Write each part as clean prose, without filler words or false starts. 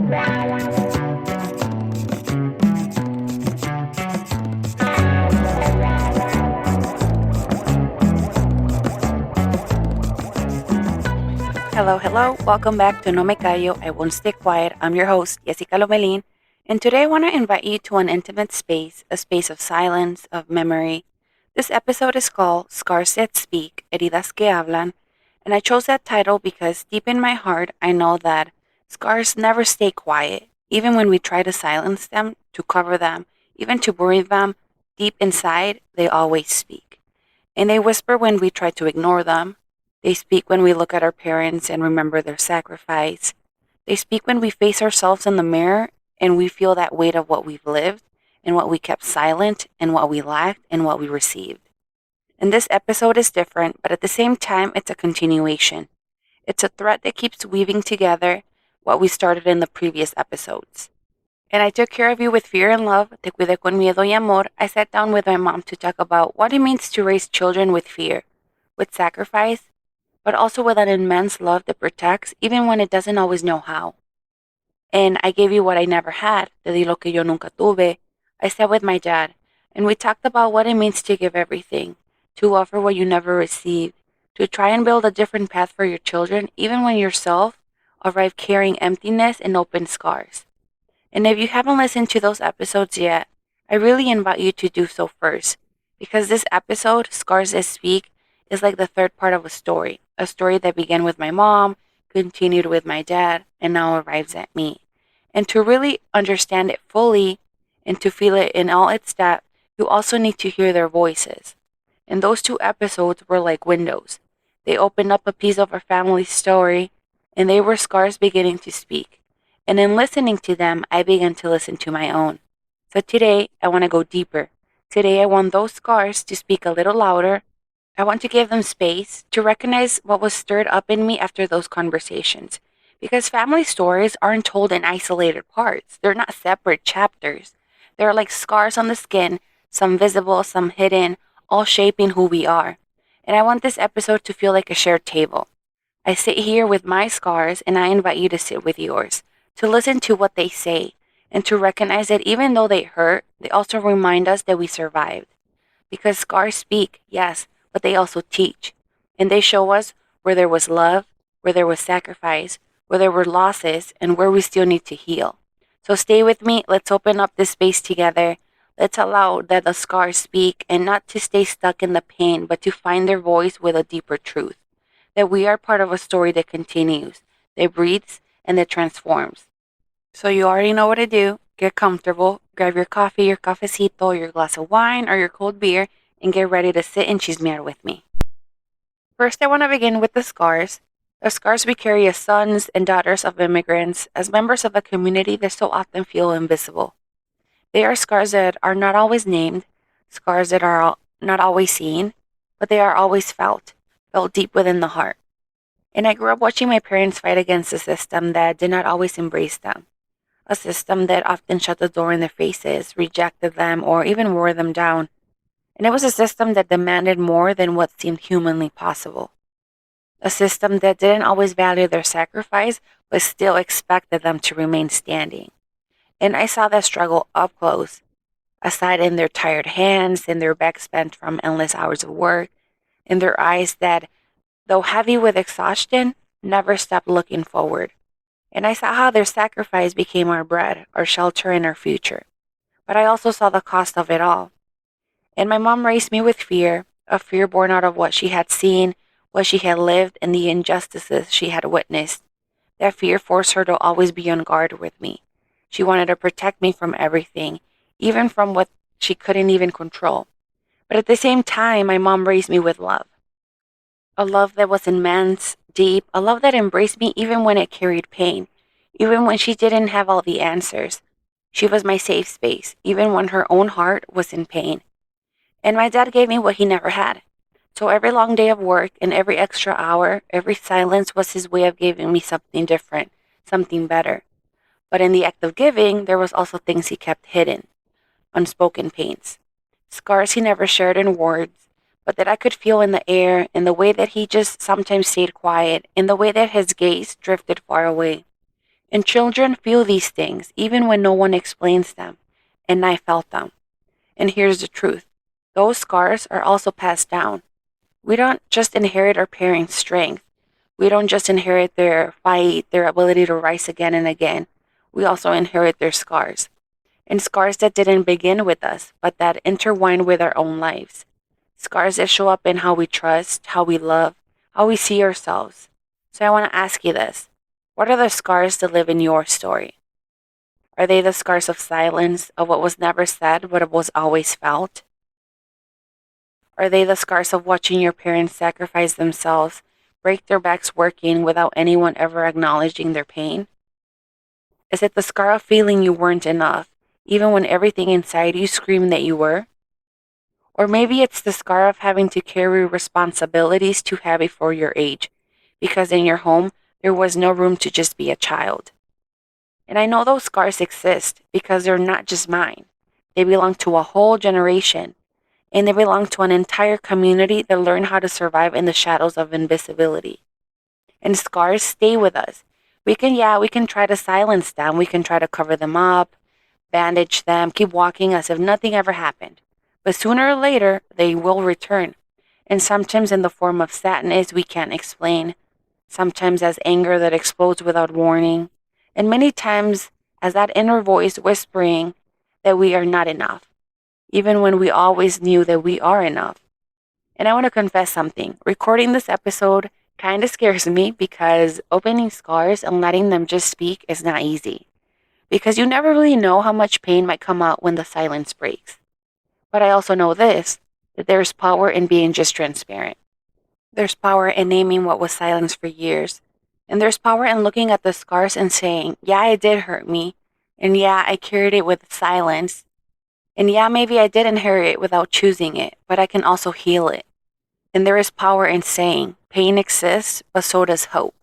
Hello, hello. Welcome back to No Me Callo, I Won't Stay Quiet. I'm your host, Jessica Lomelin, and today I want to invite you to an intimate space, a space of silence, of memory. This episode is called Scars That Speak, Heridas que Hablan, and I chose that title because deep in my heart, I know that scars never stay quiet. Even when we try to silence them, to cover them, even to bury them, deep inside, they always speak. And they whisper when we try to ignore them. They speak when we look at our parents and remember their sacrifice. They speak when we face ourselves in the mirror and we feel that weight of what we've lived and what we kept silent and what we lacked and what we received. And this episode is different, but at the same time, it's a continuation. It's a thread that keeps weaving together what we started in the previous episodes. And I took care of you with fear and love. Te cuidé con miedo y amor. I sat down with my mom to talk about what it means to raise children with fear, with sacrifice, but also with an immense love that protects even when it doesn't always know how. And I gave you what I never had, te di lo que yo nunca tuve. I sat with my dad, and we talked about what it means to give everything, to offer what you never received, to try and build a different path for your children even when yourself arrive carrying emptiness and open scars. And if you haven't listened to those episodes yet, I really invite you to do so first, because this episode, Scars That Speak, is like the third part of a story that began with my mom, continued with my dad, and now arrives at me. And to really understand it fully and to feel it in all its depth, you also need to hear their voices. And those two episodes were like windows. They opened up a piece of our family's story, and they were scars beginning to speak. And in listening to them, I began to listen to my own. So today, I want to go deeper. Today, I want those scars to speak a little louder. I want to give them space to recognize what was stirred up in me after those conversations. Because family stories aren't told in isolated parts. They're not separate chapters. They're like scars on the skin, some visible, some hidden, all shaping who we are. And I want this episode to feel like a shared table. I sit here with my scars, and I invite you to sit with yours, to listen to what they say, and to recognize that even though they hurt, they also remind us that we survived. Because scars speak, yes, but they also teach. And they show us where there was love, where there was sacrifice, where there were losses, and where we still need to heal. So stay with me. Let's open up this space together. Let's allow that the scars speak, and not to stay stuck in the pain, but to find their voice with a deeper truth. That we are part of a story that continues, that breathes, and that transforms. So you already know what to do. Get comfortable. Grab your coffee, your cafecito, your glass of wine, or your cold beer, and get ready to sit and chismear with me. First, I want to begin with the scars we carry as sons and daughters of immigrants, as members of a community that so often feel invisible. They are scars that are not always named, scars that are not always seen, but they are always felt deep within the heart. And I grew up watching my parents fight against a system that did not always embrace them, a system that often shut the door in their faces, rejected them, or even wore them down. And it was a system that demanded more than what seemed humanly possible. A system that didn't always value their sacrifice, but still expected them to remain standing. And I saw that struggle up close. I saw it in their tired hands, in their backs bent from endless hours of work, in their eyes that, though heavy with exhaustion, never stopped looking forward. And I saw how their sacrifice became our bread, our shelter, and our future. But I also saw the cost of it all. And my mom raised me with fear, a fear born out of what she had seen, what she had lived, and the injustices she had witnessed. That fear forced her to always be on guard with me. She wanted to protect me from everything, even from what she couldn't even control. But at the same time, my mom raised me with love. A love that was immense, deep, a love that embraced me even when it carried pain, even when she didn't have all the answers. She was my safe space, even when her own heart was in pain. And my dad gave me what he never had. So every long day of work and every extra hour, every silence was his way of giving me something different, something better. But in the act of giving, there was also things he kept hidden, unspoken pains, scars he never shared in words, but that I could feel in the air, in the way that he just sometimes stayed quiet, in the way that his gaze drifted far away. And children feel these things even when no one explains them. And I felt them. And here's the truth. Those scars are also passed down. We don't just inherit our parents' strength. We don't just inherit their fight, their ability to rise again and again. We also inherit their scars. And scars that didn't begin with us, but that intertwine with our own lives. Scars that show up in how we trust, how we love, how we see ourselves. So I want to ask you this. What are the scars that live in your story? Are they the scars of silence, of what was never said but was always felt? Are they the scars of watching your parents sacrifice themselves, break their backs working without anyone ever acknowledging their pain? Is it the scar of feeling you weren't enough, even when everything inside you screamed that you were? Or maybe it's the scar of having to carry responsibilities too heavy for your age, because in your home, there was no room to just be a child. And I know those scars exist because they're not just mine. They belong to a whole generation, and they belong to an entire community that learned how to survive in the shadows of invisibility. And scars stay with us. We can try to silence them. We can try to cover them up, bandage them, keep walking as if nothing ever happened. But sooner or later, they will return. And sometimes in the form of sadness we can't explain, sometimes as anger that explodes without warning, and many times as that inner voice whispering that we are not enough, even when we always knew that we are enough. And I want to confess something. Recording this episode kind of scares me because opening scars and letting them just speak is not easy. Because you never really know how much pain might come out when the silence breaks. But I also know this, that there's power in being just transparent. There's power in naming what was silenced for years. And there's power in looking at the scars and saying, yeah, it did hurt me. And yeah, I carried it with silence. And yeah, maybe I did inherit it without choosing it, but I can also heal it. And there is power in saying, pain exists, but so does hope.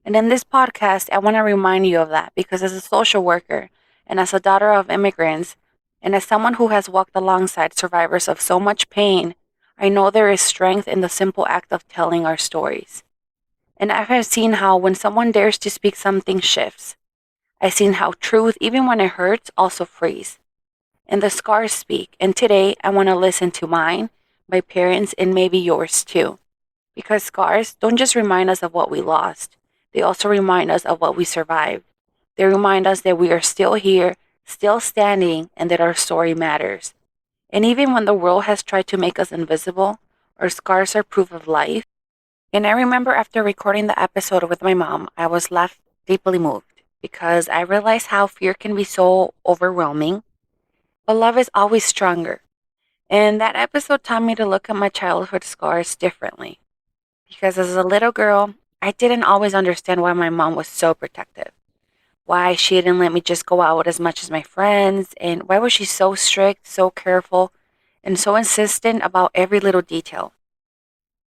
And in this podcast, I want to remind you of that because as a social worker and as a daughter of immigrants and as someone who has walked alongside survivors of so much pain, I know there is strength in the simple act of telling our stories. And I have seen how when someone dares to speak, something shifts. I've seen how truth, even when it hurts, also frees. And the scars speak. And today, I want to listen to mine, my parents, and maybe yours too. Because scars don't just remind us of what we lost. They also remind us of what we survived. They remind us that we are still here, still standing, and that our story matters. And even when the world has tried to make us invisible, our scars are proof of life. And I remember after recording the episode with my mom, I was left deeply moved because I realized how fear can be so overwhelming, but love is always stronger. And that episode taught me to look at my childhood scars differently. Because as a little girl, I didn't always understand why my mom was so protective. Why she didn't let me just go out as much as my friends, and why was she so strict, so careful, and so insistent about every little detail.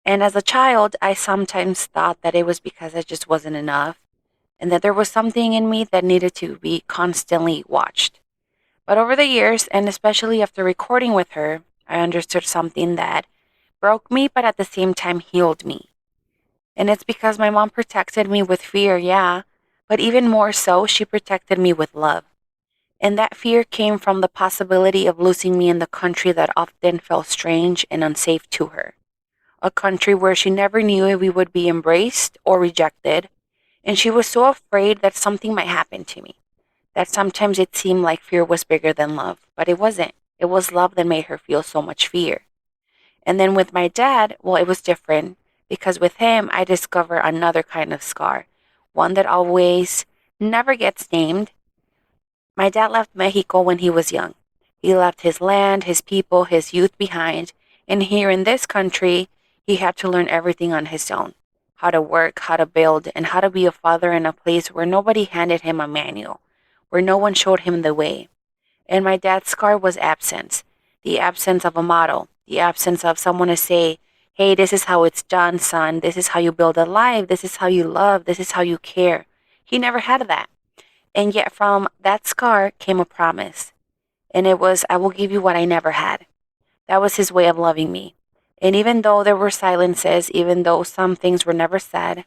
And as a child, I sometimes thought that it was because I just wasn't enough, and that there was something in me that needed to be constantly watched. But over the years, and especially after recording with her, I understood something that broke me, but at the same time healed me. And it's because my mom protected me with fear, yeah, but even more so, she protected me with love. And that fear came from the possibility of losing me in the country that often felt strange and unsafe to her. A country where she never knew if we would be embraced or rejected, and she was so afraid that something might happen to me, that sometimes it seemed like fear was bigger than love, but it wasn't. It was love that made her feel so much fear. And then with my dad, well, it was different because with him, I discovered another kind of scar, one that always never gets named. My dad left Mexico when he was young. He left his land, his people, his youth behind, and here in this country, he had to learn everything on his own. How to work, how to build, and how to be a father in a place where nobody handed him a manual, where no one showed him the way. And my dad's scar was absence, the absence of a model, the absence of someone to say, hey, this is how it's done, son. This is how you build a life. This is how you love. This is how you care. He never had that. And yet from that scar came a promise. And it was, I will give you what I never had. That was his way of loving me. And even though there were silences, even though some things were never said,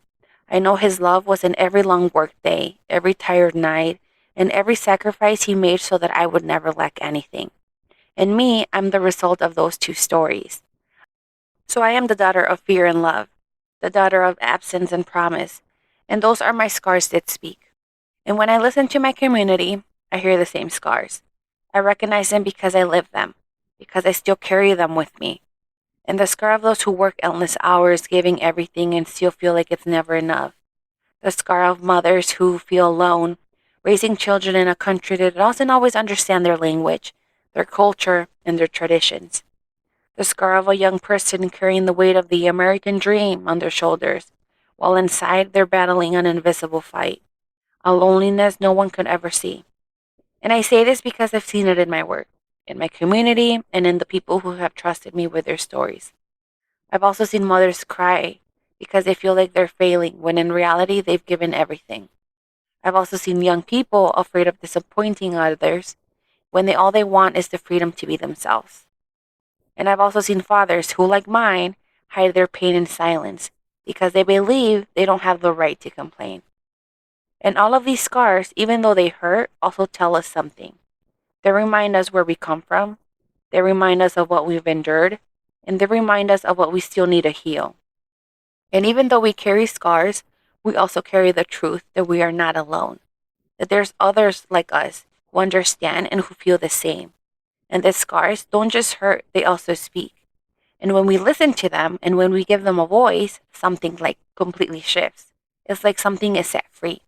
I know His love was in every long work day, every tired night, and every sacrifice He made so that I would never lack anything. And me, I'm the result of those two stories. So I am the daughter of fear and love, the daughter of absence and promise, and those are my scars that speak. And when I listen to my community, I hear the same scars. I recognize them because I live them, because I still carry them with me. And the scar of those who work endless hours, giving everything and still feel like it's never enough. The scar of mothers who feel alone, raising children in a country that doesn't always understand their language, their culture, and their traditions. The scar of a young person carrying the weight of the American dream on their shoulders, while inside they're battling an invisible fight, a loneliness no one could ever see. And I say this because I've seen it in my work, in my community, and in the people who have trusted me with their stories. I've also seen mothers cry because they feel like they're failing when in reality they've given everything. I've also seen young people afraid of disappointing others when all they want is the freedom to be themselves. And I've also seen fathers who, like mine, hide their pain in silence because they believe they don't have the right to complain. And all of these scars, even though they hurt, also tell us something. They remind us where we come from, they remind us of what we've endured, and they remind us of what we still need to heal. And even though we carry scars, we also carry the truth that we are not alone, that there's others like us who understand and who feel the same. And the scars don't just hurt, they also speak. And when we listen to them and when we give them a voice, something like completely shifts. It's like something is set free.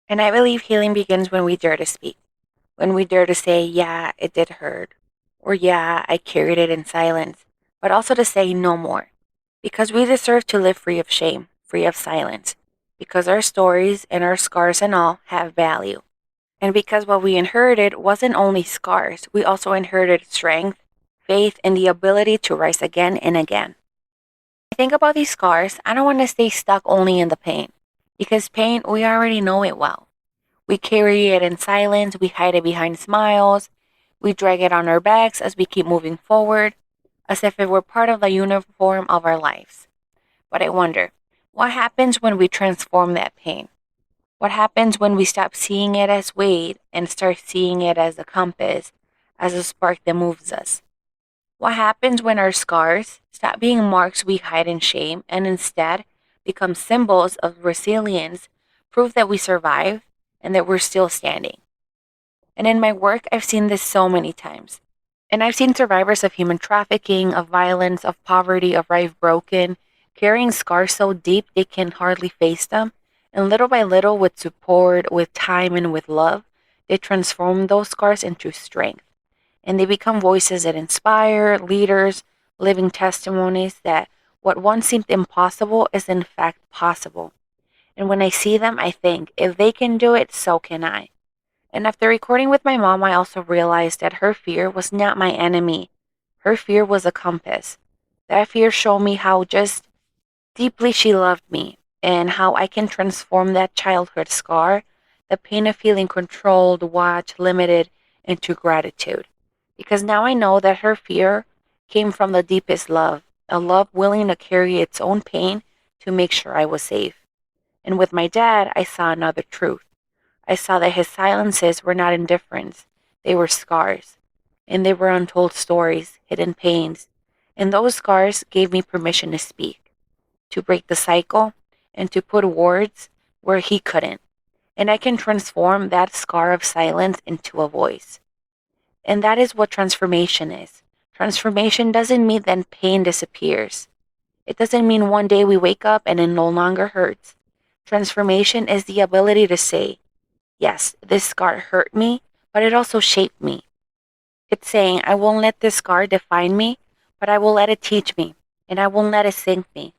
And I believe healing begins when we dare to speak, when we dare to say, yeah, it did hurt, or yeah, I carried it in silence, but also to say no more. Because we deserve to live free of shame, free of silence, because our stories and our scars and all have value. And because what we inherited wasn't only scars, we also inherited strength, faith, and the ability to rise again and again. When I think about these scars, I don't want to stay stuck only in the pain, because pain, we already know it well. We carry it in silence, we hide it behind smiles, we drag it on our backs as we keep moving forward, as if it were part of the uniform of our lives. But I wonder, what happens when we transform that pain? What happens when we stop seeing it as weight and start seeing it as a compass, as a spark that moves us? What happens when our scars stop being marks we hide in shame and instead become symbols of resilience, proof that we survive and that we're still standing? And in my work, I've seen this so many times. And I've seen survivors of human trafficking, of violence, of poverty, of life broken, carrying scars so deep they can hardly face them. And little by little, with support, with time, and with love, they transform those scars into strength. And they become voices that inspire, leaders, living testimonies that what once seemed impossible is in fact possible. And when I see them, I think, if they can do it, so can I. And after recording with my mom, I also realized that her fear was not my enemy. Her fear was a compass. That fear showed me how just deeply she loved me and how I can transform that childhood scar, the pain of feeling controlled, watched, limited, into gratitude. Because now I know that her fear came from the deepest love, a love willing to carry its own pain to make sure I was safe. And with my dad, I saw another truth. I saw that his silences were not indifference, they were scars. And they were untold stories, hidden pains. And those scars gave me permission to speak, to break the cycle, and to put words where he couldn't. And I can transform that scar of silence into a voice. And that is what transformation is. Transformation doesn't mean that pain disappears. It doesn't mean one day we wake up and it no longer hurts. Transformation is the ability to say, yes, this scar hurt me, but it also shaped me. It's saying, I won't let this scar define me, but I will let it teach me, and I won't let it sink me,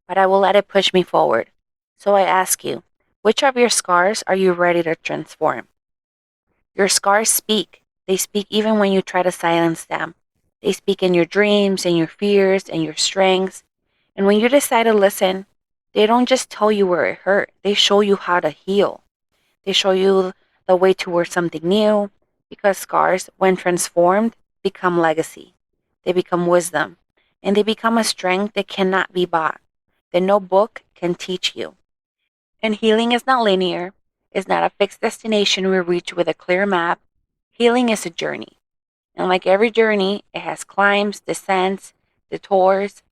but I will let it push me forward. So I ask you, which of your scars are you ready to transform? Your scars speak. They speak even when you try to silence them. They speak in your dreams, in your fears, in your strengths. And when you decide to listen, they don't just tell you where it hurt, they show you how to heal. They show you the way towards something new, because scars, when transformed, become legacy. They become wisdom, and they become a strength that cannot be bought, that no book can teach you. And healing is not linear, it's not a fixed destination we reach with a clear map. Healing is a journey. And like every journey, it has climbs, descents, detours.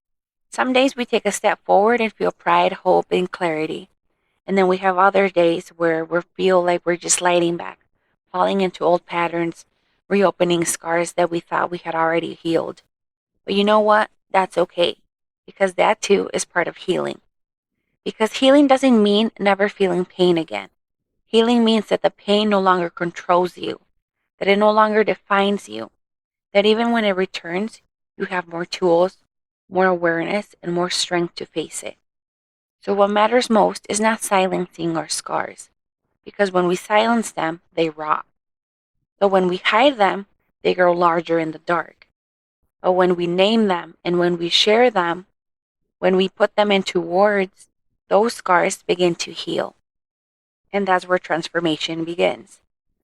Some days we take a step forward and feel pride, hope, and clarity. And then we have other days where we feel like we're just sliding back, falling into old patterns, reopening scars that we thought we had already healed. But you know what? That's okay. Because that too is part of healing. Because healing doesn't mean never feeling pain again. Healing means that the pain no longer controls you, that it no longer defines you, that even when it returns, you have more tools, more awareness, and more strength to face it. So, what matters most is not silencing our scars, because when we silence them, they rot. But when we hide them, they grow larger in the dark. But when we name them and when we share them, when we put them into words, those scars begin to heal. And that's where transformation begins.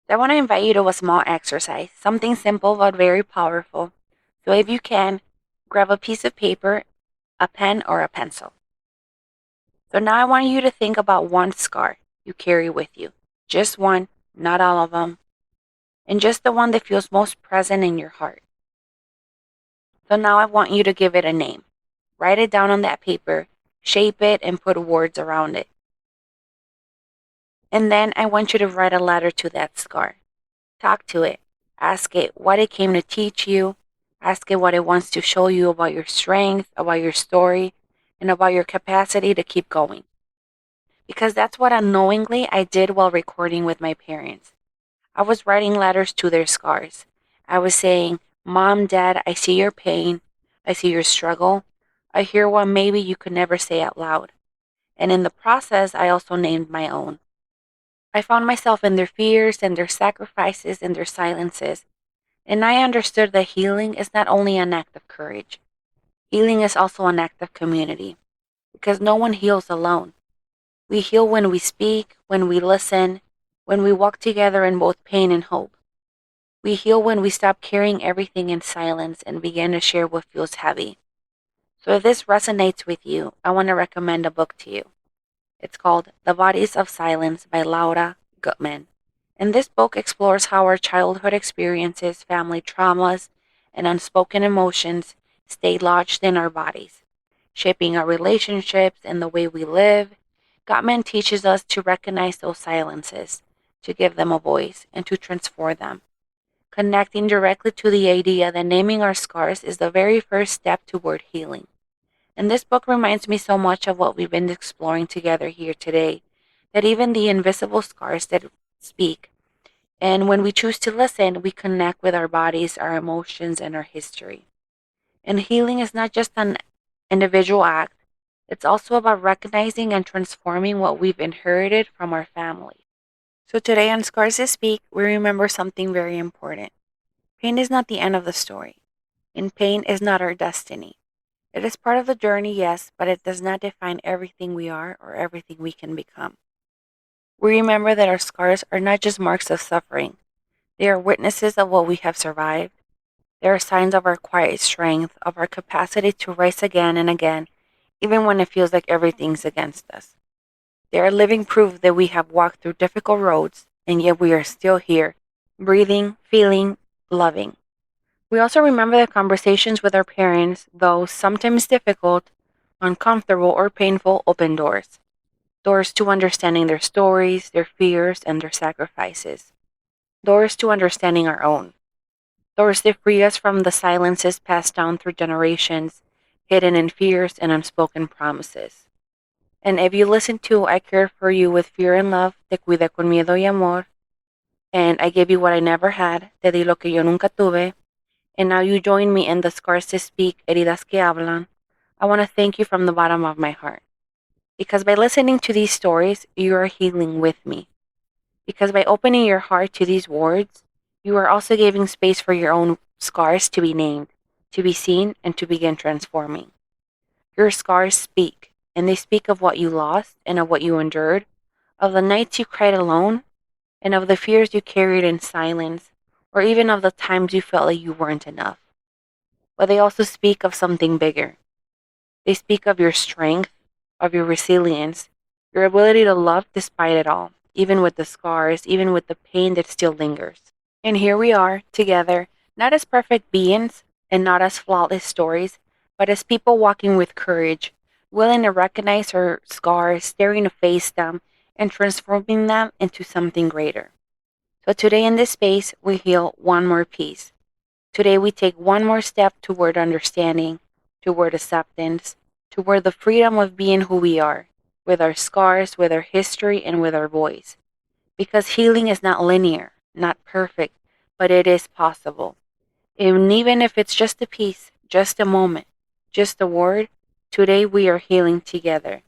So I want to invite you to a small exercise, something simple but very powerful. So if you can, grab a piece of paper, a pen, or a pencil. So now I want you to think about one scar you carry with you. Just one, not all of them. And just the one that feels most present in your heart. So now I want you to give it a name. Write it down on that paper, shape it, and put words around it. And then I want you to write a letter to that scar. Talk to it. Ask it what it came to teach you. Ask it what it wants to show you about your strength, about your story, and about your capacity to keep going. Because that's what unknowingly I did while recording with my parents. I was writing letters to their scars. I was saying, Mom, Dad, I see your pain. I see your struggle. I hear what maybe you could never say out loud. And in the process, I also named my own. I found myself in their fears and their sacrifices and their silences. And I understood that healing is not only an act of courage. Healing is also an act of community. Because no one heals alone. We heal when we speak, when we listen, when we walk together in both pain and hope. We heal when we stop carrying everything in silence and begin to share what feels heavy. So if this resonates with you, I want to recommend a book to you. It's called The Bodies of Silence by Laura Gutman. And this book explores how our childhood experiences, family traumas, and unspoken emotions stay lodged in our bodies, shaping our relationships and the way we live. Gutman teaches us to recognize those silences, to give them a voice, and to transform them, connecting directly to the idea that naming our scars is the very first step toward healing. And this book reminds me so much of what we've been exploring together here today, that even the invisible scars that speak, and when we choose to listen, we connect with our bodies, our emotions, and our history. And healing is not just an individual act, it's also about recognizing and transforming what we've inherited from our family. So today on Scars That Speak, we remember something very important. Pain is not the end of the story, and pain is not our destiny. It is part of the journey, yes, but it does not define everything we are or everything we can become. We remember that our scars are not just marks of suffering. They are witnesses of what we have survived. They are signs of our quiet strength, of our capacity to rise again and again, even when it feels like everything's against us. They are living proof that we have walked through difficult roads, and yet we are still here, breathing, feeling, loving. We also remember the conversations with our parents, though sometimes difficult, uncomfortable, or painful, open doors. Doors to understanding their stories, their fears, and their sacrifices. Doors to understanding our own. Doors that free us from the silences passed down through generations, hidden in fears and unspoken promises. And if you listen to I Care for You with Fear and Love, Te Cuidé con Miedo y Amor, and I Gave You What I Never Had, Te Di Lo Que Yo Nunca Tuve, and now you join me in the Scars to Speak, Heridas que Hablan, I want to thank you from the bottom of my heart. Because by listening to these stories, you are healing with me. Because by opening your heart to these words, you are also giving space for your own scars to be named, to be seen, and to begin transforming. Your scars speak, and they speak of what you lost and of what you endured, of the nights you cried alone, and of the fears you carried in silence, or even of the times you felt like you weren't enough. But they also speak of something bigger. They speak of your strength, of your resilience, your ability to love despite it all, even with the scars, even with the pain that still lingers. And here we are, together, not as perfect beings and not as flawless stories, but as people walking with courage, willing to recognize our scars, daring to face them, and transforming them into something greater. So today in this space, we heal one more piece. Today we take one more step toward understanding, toward acceptance, toward the freedom of being who we are, with our scars, with our history, and with our voice. Because healing is not linear, not perfect, but it is possible. And even if it's just a piece, just a moment, just a word, today we are healing together.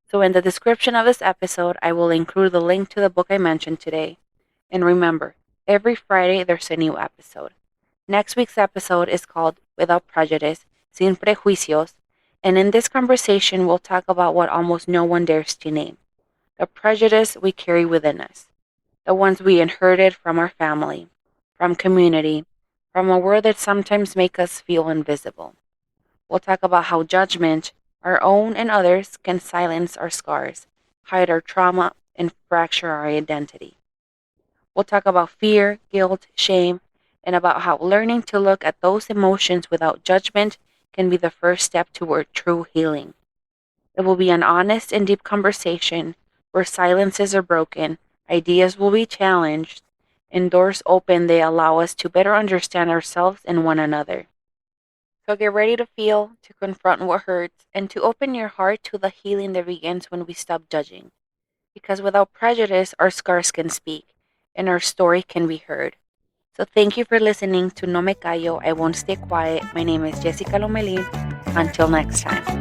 So in the description of this episode, I will include the link to the book I mentioned today. And remember, every Friday there's a new episode. Next week's episode is called Without Prejudice, Sin Prejuicios, and in this conversation we'll talk about what almost no one dares to name, the prejudice we carry within us, the ones we inherited from our family, from community, from a world that sometimes makes us feel invisible. We'll talk about how judgment, our own and others, can silence our scars, hide our trauma, and fracture our identity. We'll talk about fear, guilt, shame, and about how learning to look at those emotions without judgment can be the first step toward true healing. It will be an honest and deep conversation where silences are broken, ideas will be challenged, and doors open they allow us to better understand ourselves and one another. So get ready to feel, to confront what hurts, and to open your heart to the healing that begins when we stop judging. Because without prejudice, our scars can speak, and our story can be heard. So thank you for listening to No Me Callo, I Won't Stay Quiet. My name is Jessica Lomelin. Until next time.